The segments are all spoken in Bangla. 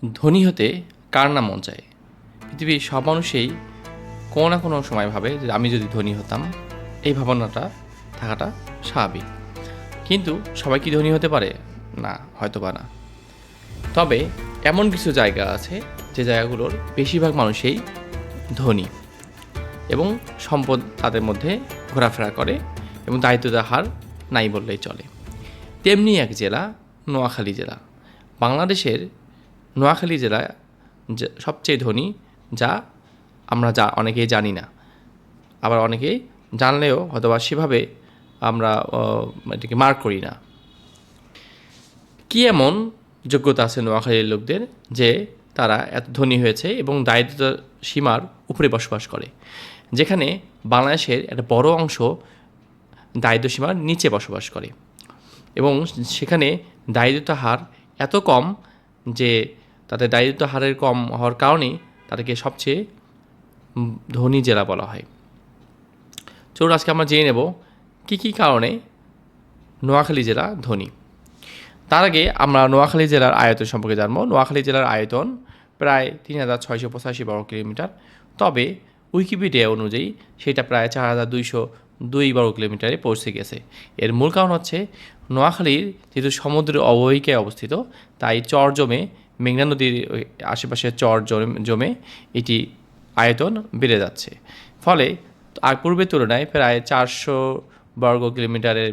ধনী হতে কার না মন চায়? পৃথিবীর সব মানুষই কোনো না কোনো সময় ভাবে যে আমি যদি ধনী হতাম। এই ভাবনাটা থাকাটা স্বাভাবিক। কিন্তু সবাই কি ধনী হতে পারে? না, হয়তো বা না। তবে এমন কিছু জায়গা আছে যে জায়গাগুলোর বেশিরভাগ মানুষই ধনী এবং সম্পদ তাদের মধ্যে ঘোরাফেরা করে এবং দারিদ্রতার হার নাই বললেই চলে। তেমনি এক জেলা নোয়াখালী জেলা। বাংলাদেশের নোয়াখালী জেলা সবচেয়ে ধনী, যা আমরা অনেকেই জানি না। আবার অনেকেই জানলেও হয়তোবা সেভাবে আমরা এটাকে মার্ক করি না। কি এমন যোগ্যতা আছে নোয়াখালীর লোকদের যে তারা এত ধনী হয়েছে এবং দারিদ্রতা সীমার উপরে বসবাস করে, যেখানে বাংলাদেশের একটা বড় অংশ দারিদ্র সীমার নিচে বসবাস করে এবং সেখানে দারিদ্রতা হার এত কম যে তাদের দারিদ্রতা হারের কম হওয়ার কারণেই তাদেরকে সবচেয়ে ধনী জেলা বলা হয়। চলুন আজকে আমরা জেনে নেব কী কারণে নোয়াখালী জেলা ধনী। তার আগে আমরা নোয়াখালী জেলার আয়তন সম্পর্কে জানবো। নোয়াখালী জেলার আয়তন প্রায় ৩,৬৮৫ বর্গ কিলোমিটার, তবে উইকিপিডিয়া অনুযায়ী সেটা প্রায় 4,202 বর্গ কিলোমিটারে পৌঁছে গেছে। এর মূল কারণ হচ্ছে নোয়াখালীর যেহেতু সমুদ্রের অববাহিকায় অবস্থিত, তাই চর জমে মেঘনা নদীর আশেপাশে চর জমে এটি আয়তন বেড়ে যাচ্ছে। ফলে আর পূর্বের তুলনায় প্রায় 400 বর্গ কিলোমিটারের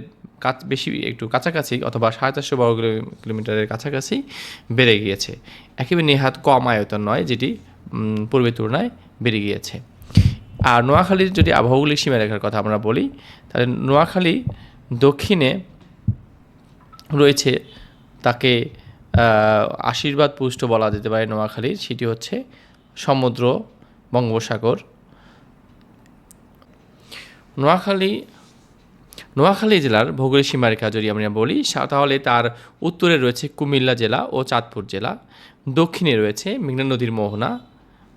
বেশি, একটু কাছাকাছি অথবা 450 বর্গ কিলোমিটারের কাছাকাছি বেড়ে গিয়েছে। একেবারে নেহাত কম আয়তন নয়, যেটি পূর্বের তুলনায় বেড়ে গিয়েছে। আর নোয়াখালীর যদি ভৌগোলিক সীমারেখার কথা আমরা বলি, তাহলে নোয়াখালী দক্ষিণে রয়েছে, তাকে আশীর্বাদ পুষ্ট বলা যেতে পারে নোয়াখালীর। সেটি হচ্ছে সমুদ্র, বঙ্গোপসাগর। নোয়াখালী জেলার ভৌগোলিক সীমারেখা যদি আমরা বলি, তাহলে তার উত্তরে রয়েছে কুমিল্লা জেলা ও চাঁদপুর জেলা, দক্ষিণে রয়েছে মেঘনা নদীর মোহনা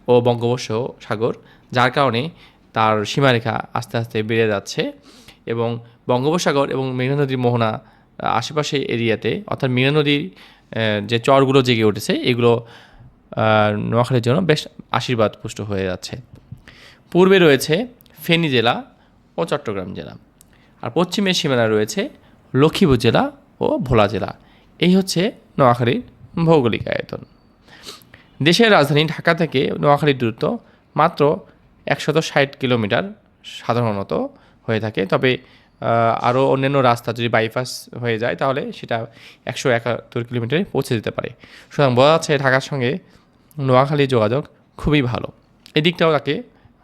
ও বঙ্গোপসাগর, যার কারণে তার সীমারেখা আস্তে আস্তে বেড়ে যাচ্ছে এবং বঙ্গোপসাগর এবং মেঘনা নদীর মোহনা আশেপাশে এরিয়াতে, অর্থাৎ মেঘনা নদীর যে চরগুলো জেগে উঠেছে, এগুলো নোয়াখালীর জন্য বেশ আশীর্বাদ পুষ্ট হয়ে যাচ্ছে। পূর্বে রয়েছে ফেনী জেলা ও চট্টগ্রাম জেলা, আর পশ্চিমের সীমানা রয়েছে লক্ষ্মীপুর জেলা ও ভোলা জেলা। এই হচ্ছে নোয়াখালীর ভৌগোলিক আয়তন। দেশের রাজধানী ঢাকা থেকে নোয়াখালীর দূরত্ব মাত্র 160 কিলোমিটার সাধারণত হয়ে থাকে, তবে আরও অন্যান্য রাস্তা যদি বাইপাস হয়ে যায় তাহলে সেটা 171 কিলোমিটারে পৌঁছে যেতে পারে। সুতরাং বোঝা যাচ্ছে ঢাকার সঙ্গে নোয়াখালীর যোগাযোগ খুবই ভালো। এদিকটাও তাকে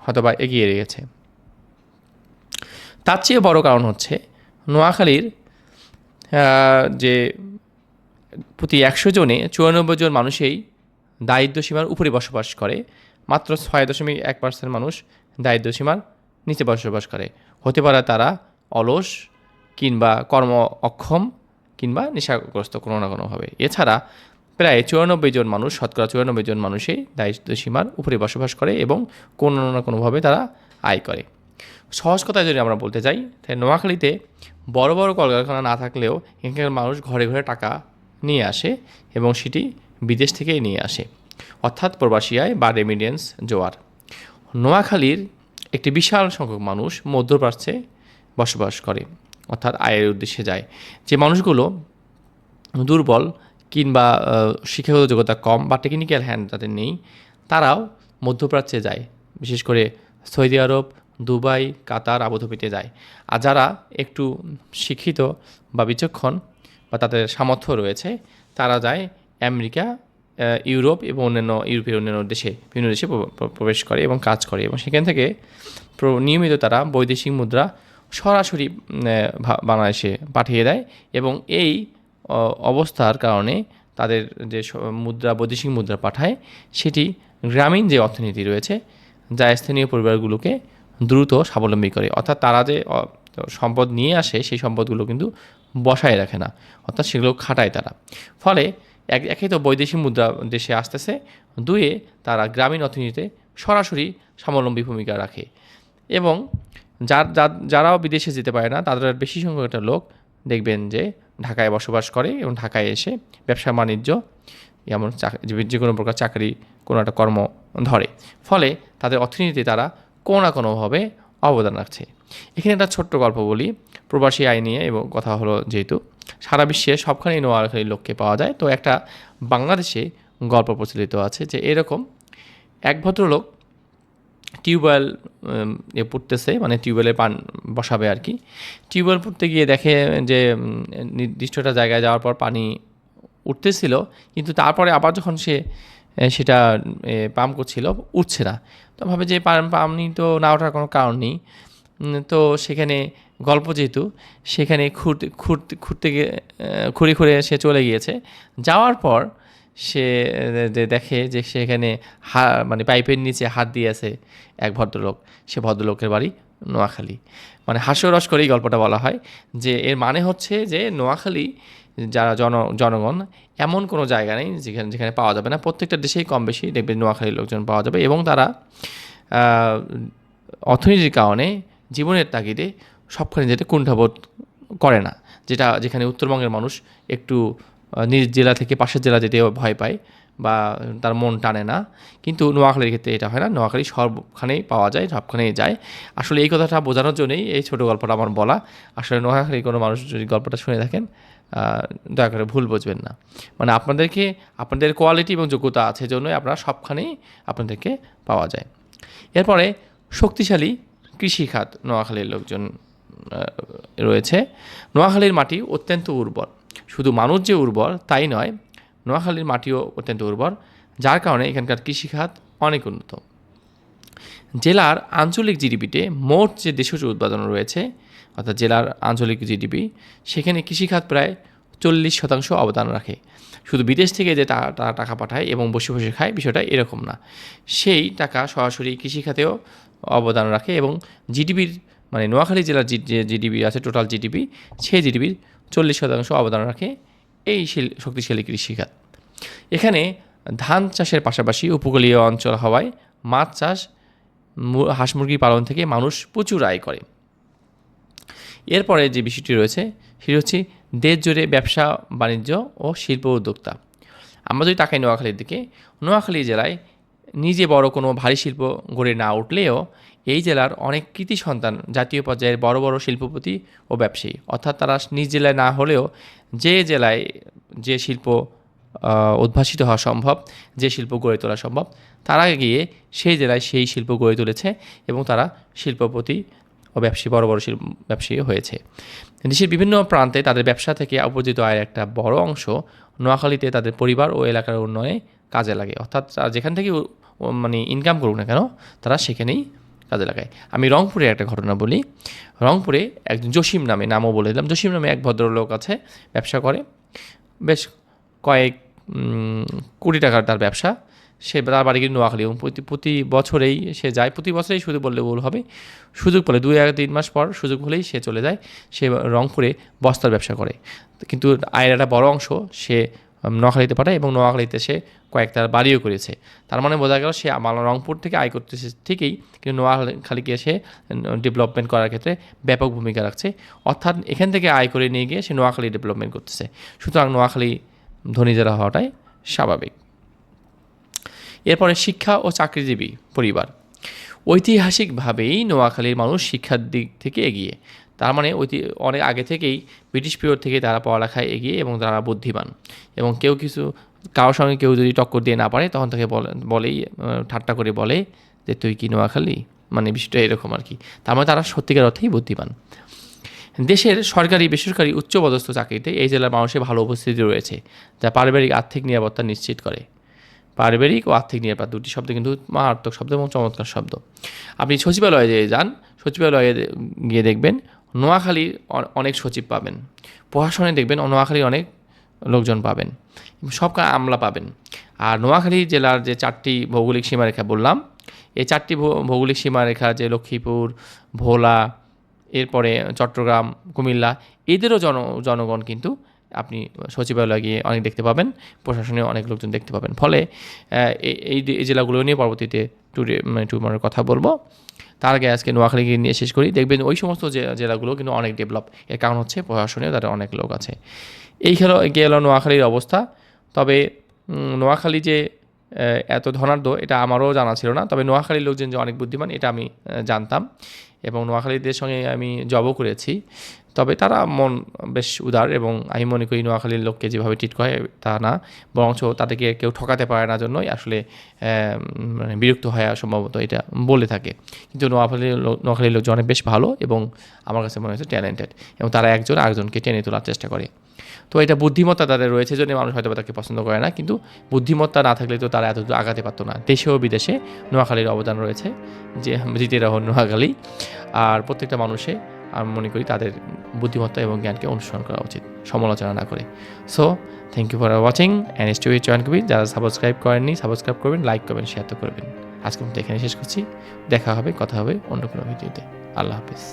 হয়তোবা এগিয়ে রেখেছে। তার চেয়ে বড় কারণ হচ্ছে নোয়াখালীর যে প্রতি 100 জনে 94 জন মানুষই দারিদ্র সীমার উপরে বসবাস করে, মাত্র 6.1% মানুষ দারিদ্র সীমার নিচে বসবাস করে। হতে পারে তারা অলস কিংবা কর্ম অক্ষম কিংবা নেশাগ্রস্ত কোনো না কোনোভাবে। এছাড়া প্রায় 94 জন মানুষ, শতকরা 94 জন মানুষই দারিদ্র সীমার উপরে বসবাস করে এবং কোনো না কোনোভাবে তারা আয় করে। সহজ কথায় যদি আমরা বলতে চাই, তাই নোয়াখালীতে বড় বড় কলকারখানা না থাকলেও এখানকার মানুষ ঘরে ঘরে টাকা নিয়ে আসে এবং সেটি বিদেশ থেকেই নিয়ে আসে, অর্থাৎ প্রবাসী আয় বা রেমিডেন্স জোয়ার। নোয়াখালীর একটি বিশাল সংখ্যক মানুষ মধ্যপ্রাচ্যে বসবাস করে, অর্থাৎ আয়ের উদ্দেশ্যে যায়। যে মানুষগুলো দুর্বল কিংবা শিক্ষাগত যোগ্যতা কম বা টেকনিক্যাল হ্যান্ড তাদের নেই, তারাও মধ্যপ্রাচ্যে যায়, বিশেষ করে সৌদি আরব, দুবাই, কাতার, আবুধাবিতে যায়। আর যারা একটু শিক্ষিত বা বিচক্ষণ বা তাদের সামর্থ্য রয়েছে, তারা যায় আমেরিকা, ইউরোপ এবং ইউরোপের অন্যান্য দেশে, বিভিন্ন দেশে প্রবেশ করে এবং কাজ করে এবং সেখান থেকে নিয়মিত তারা বৈদেশিক মুদ্রা সরাসরি বাংলাদেশে পাঠিয়ে দেয় এবং এই অবস্থার কারণে তাদের যে বৈদেশিক মুদ্রা পাঠায়, সেটি গ্রামীণ যে অর্থনীতি রয়েছে, যা স্থানীয় পরিবারগুলোকে দ্রুত স্বাবলম্বী করে। অর্থাৎ তারা যে সম্পদ নিয়ে আসে, সেই সম্পদগুলো কিন্তু বসায় রাখে না, অর্থাৎ সেগুলো খাটায় তারা। ফলে একে তো বৈদেশিক মুদ্রা দেশে আসতেছে, দুয়ে তারা গ্রামীণ অর্থনীতিতে সরাসরি স্বাবলম্বী ভূমিকা রাখে এবং যারাও বিদেশে যেতে পারে না, তাদের বেশি সংখ্যক একটা লোক দেখবেন যে ঢাকায় বসবাস করে এবং ঢাকায় এসে ব্যবসা বাণিজ্য এমন যে কোনো প্রকার চাকরি কোনো একটা কর্ম ধরে, ফলে তাদের অর্থনীতিতে তারা কোনো না কোনোভাবে অবদান রাখছে। এখানে একটা ছোট্ট গল্প বলি প্রবাসী আয় নিয়ে, এবং কথা হলো যেহেতু সারা বিশ্বে সবখানেই নোয়াখালীর লোককে পাওয়া যায়, তো একটা বাংলাদেশে গল্প প্রচলিত আছে যে এরকম এক ভদ্রলোক টিউবওয়েল পুঁততেছে, মানে টিউবওয়েলে পান বসাবে আর কি। টিউবওয়েল পুঁততে গিয়ে দেখে যে নির্দিষ্ট একটা জায়গায় যাওয়ার পর পানি উঠতেছিল, কিন্তু তারপরে আবার যখন সে সেটা পাম্প করছিল উঠছে না। তো ভাবে যে পানি তো না ওঠার কোনো কারণ নেই। তো সেখানে গল্প যেহেতু, সেখানে খুঁড়তে গিয়ে খুঁড়ে সে চলে গিয়েছে। যাওয়ার পর সে দেখে যে সেখানে মানে পাইপের নিচে হাত দিয়েছে এক ভদ্রলোক। সে ভদ্রলোকের বাড়ি নোয়াখালী। মানে হাস্যরস করেই গল্পটা বলা হয়, যে এর মানে হচ্ছে যে নোয়াখালী যারা জনগণ এমন কোনো জায়গা নেই যেখানে পাওয়া যাবে না। প্রত্যেকটা দেশেই কম বেশি দেখবেন নোয়াখালীর লোকজন পাওয়া যাবে, এবং তারা অর্থনীতির কারণে জীবনের তাগিদে সবখানে যেতে কুণ্ঠাবোধ করে না, যেখানে উত্তরবঙ্গের মানুষ একটু নিজ জেলা থেকে পাশের জেলা যেতে ভয় পায় বা তার মন টানে না, কিন্তু নোয়াখালীর ক্ষেত্রে এটা হয় না। নোয়াখালী সবখানেই পাওয়া যায়, সবখানেই যায়। আসলে এই কথাটা বোঝানোর জন্যই এই ছোটো গল্পটা আমার বলা। আসলে নোয়াখালীর কোনো মানুষ যদি গল্পটা শুনে থাকেন, দয়া করে ভুল বুঝবেন না। মানে আপনাদের কোয়ালিটি এবং যোগ্যতা আছে জন্যই আপনারা সবখানেই আপনাদেরকে পাওয়া যায়। এরপরে শক্তিশালী কৃষিখাত নোয়াখালীর লোকজন রয়েছে। নোয়াখালীর মাটি অত্যন্ত উর্বর। শুধু মানুষ যে উর্বর তাই নয়, নোয়াখালীর মাটিও অত্যন্ত উর্বর, যার কারণে এখানকার কৃষিখাত অনেক উন্নত। জেলার আঞ্চলিক জিডিপিতে মোট যে দেশজ উৎপাদন রয়েছে, অর্থাৎ জেলার আঞ্চলিক জিডিপি, সেখানে কৃষিখাত প্রায় 40% অবদান রাখে। শুধু বিদেশ থেকে যে টাকা পাঠায় এবং বসে বসে খায়, বিষয়টা এরকম না। সেই টাকা সরাসরি কৃষিখাতেও অবদান রাখে, এবং জিডিপির মানে নোয়াখালী জেলার যে জিডিপি আছে, টোটাল জিডিপি, সেই জিডিপির 40% অবদান রাখে এই শক্তিশালী কৃষিখাত। এখানে ধান চাষের পাশাপাশি উপকূলীয় অঞ্চল হওয়ায় মাছ চাষ, হাঁস মুরগি পালন থেকে মানুষ প্রচুর আয় করে। এরপরে যে বিষয়টি রয়েছে সেটি হচ্ছে দেশ জুড়ে ব্যবসা বাণিজ্য ও শিল্প উদ্যোক্তা। আমরা যদি তাকাই নোয়াখালীর দিকে, নোয়াখালী জেলায় নিজে বড় কোনো ভারী শিল্প গড়ে না উঠলেও এই জেলার অনেক কৃতি সন্তান জাতীয় পর্যায়ের বড় বড় শিল্পপতি ও ব্যবসায়ী। অর্থাৎ তারা নিজ জেলায় না হলেও যে জেলায় যে শিল্প উদ্ভাসিত হওয়া সম্ভব, যে শিল্প গড়ে তোলা সম্ভব, তারা গিয়ে সেই জেলায় সেই শিল্প গড়ে তুলেছে, এবং তারা শিল্পপতি ও ব্যবসায়ী, বড় বড় ব্যবসায়ী হয়েছে। দেশের বিভিন্ন প্রান্তে তাদের ব্যবসা থেকে উপার্জিত আয়ের একটা বড় অংশ নোয়াখালীতে তাদের পরিবার ও এলাকার উন্নয়নে কাজে লাগে। অর্থাৎ যেখান থেকে মানে ইনকাম করুক না কেন, তারা সেখানেই কাজে লাগায়। আমি রংপুরে একটা ঘটনা বলি। রংপুরে একজন জসিম নামে, নামও বলে দিলাম, জসিম নামে এক ভদ্রলোক আছে, ব্যবসা করে, বেশ কয়েক কোটি টাকার তার ব্যবসা। সে তার বাড়ি কিন্তু নোয়াখালী, এবং প্রতি বছরেই সে যায়। প্রতি বছরেই শুধু বললে ভুল হবে, সুযোগ পেলে 2-3 মাস পর সুযোগ হলেই সে চলে যায়। সে রংপুরে বস্তার ব্যবসা করে, কিন্তু আয়ের একটা বড় অংশ সে নোয়াখালীতে পাঠায়, এবং নোয়াখালীতে সে কয়েকটা বাড়িও করেছে। তার মানে বোঝা গেল সে রংপুর থেকে আয় করতেছে ঠিকই, কিন্তু নোয়াখালীকে সে ডেভেলপমেন্ট করার ক্ষেত্রে ব্যাপক ভূমিকা রাখছে। অর্থাৎ এখান থেকে আয় করে নিয়ে গিয়ে সে নোয়াখালী ডেভেলপমেন্ট করতেছে। সুতরাং নোয়াখালী ধনী জেলা হওয়াটাই স্বাভাবিক। এরপরে শিক্ষা ও চাকরিজীবী পরিবার। ঐতিহাসিকভাবেই নোয়াখালীর মানুষ শিক্ষার দিক থেকে এগিয়ে। তার মানে অনেক আগে থেকেই ব্রিটিশ পিরিয়ড থেকে তারা পড়ালেখায় এগিয়ে, এবং তারা বুদ্ধিমান, এবং কারোর সঙ্গে কেউ যদি টক্কর দিয়ে না পারে, তখন তাকে বলেই ঠাট্টা করে বলে যে তুই কি নোয়াখালী, মানে বিষয়টা এরকম আর কি। তার মানে তারা সত্যিকার অর্থেই বুদ্ধিমান। দেশের সরকারি বেসরকারি উচ্চপদস্থ চাকরিতে এই জেলার মানুষের ভালো উপস্থিতি রয়েছে, যা পারিবারিক আর্থিক নিরাপত্তা নিশ্চিত করে। পারিবারিক ও আর্থিক নিরাপত্তা দুটি শব্দ কিন্তু মারাত্মক শব্দ এবং চমৎকার শব্দ। আপনি সচিবালয়ে যে যান, সচিবালয়ে গিয়ে দেখবেন নোয়াখালীর অনেক সচিব পাবেন, প্রশাসনে দেখবেন নোয়াখালীর অনেক লোকজন পাবেন, সব আমলা পাবেন। আর নোয়াখালী জেলার যে 4টি ভৌগোলিক সীমারেখা বললাম, এই 4টি ভৌগোলিক সীমারেখা যে লক্ষ্মীপুর, ভোলা, এরপরে চট্টগ্রাম, কুমিল্লা, এদেরও জনগণ কিন্তু আপনি সচিবালয়ে গিয়ে অনেক দেখতে পাবেন, প্রশাসনে অনেক লোকজন দেখতে পাবেন। ফলে এই জেলাগুলো নিয়ে পরবর্তীতে ট্যুরের কথা বলবো। তার আগে আজকে নোয়াখালীকে নিয়ে শেষ করি। দেখবেন ওই সমস্ত জেলাগুলো কিন্তু অনেক ডেভেলপ, এর কারণ হচ্ছে প্রশাসনেও তাদের অনেক লোক আছে। এই গেল নোয়াখালীর অবস্থা। তবে নোয়াখালী যে এত ধনাঢ্য এটা আমারও জানা ছিল না, তবে নোয়াখালীর লোকজন যে অনেক বুদ্ধিমান এটা আমি জানতাম, এবং নোয়াখালীদের সঙ্গে আমি জবও করেছি। তবে তারা মন বেশ উদার, এবং আমি মনে করি নোয়াখালীর লোককে যেভাবে ট্রিট করে তা না, বরঞ্চ তাদেরকে কেউ ঠকাতে পারে না জন্যই আসলে মানে বিরক্ত হয় সম্ভবত এটা বলে থাকে। কিন্তু নোয়াখালীর লোকজন অনেক বেশ ভালো, এবং আমার কাছে মনে হচ্ছে ট্যালেন্টেড, এবং তারা একজন আরেকজনকে টেনে তোলার চেষ্টা করে। তো এটা বুদ্ধিমত্তা তাদের রয়েছে জন্য মানুষ হয়তো তাকে পছন্দ করে না, কিন্তু বুদ্ধিমত্তা না থাকলে তো তারা এত দূর আগাতে পারতো না। দেশে ও বিদেশে নোয়াখালীর অবদান রয়েছে, যে জিতে রহন নোয়াখালী। আর প্রত্যেকটা মানুষে আমি মনে করি তাদের বুদ্ধিমত্তা এবং জ্ঞানকে অনুসরণ করা উচিত, সমালোচনা না করে। So thank you for watching and stay with জয়েন কবি। যারা সাবস্ক্রাইব করেননি সাবস্ক্রাইব করবেন, লাইক করবেন, শেয়ার তো করবেন। আজকে মতো এখানে শেষ করছি, দেখা হবে, কথা হবে অন্য কোনো ভিডিওতে। আল্লাহ হাফিজ।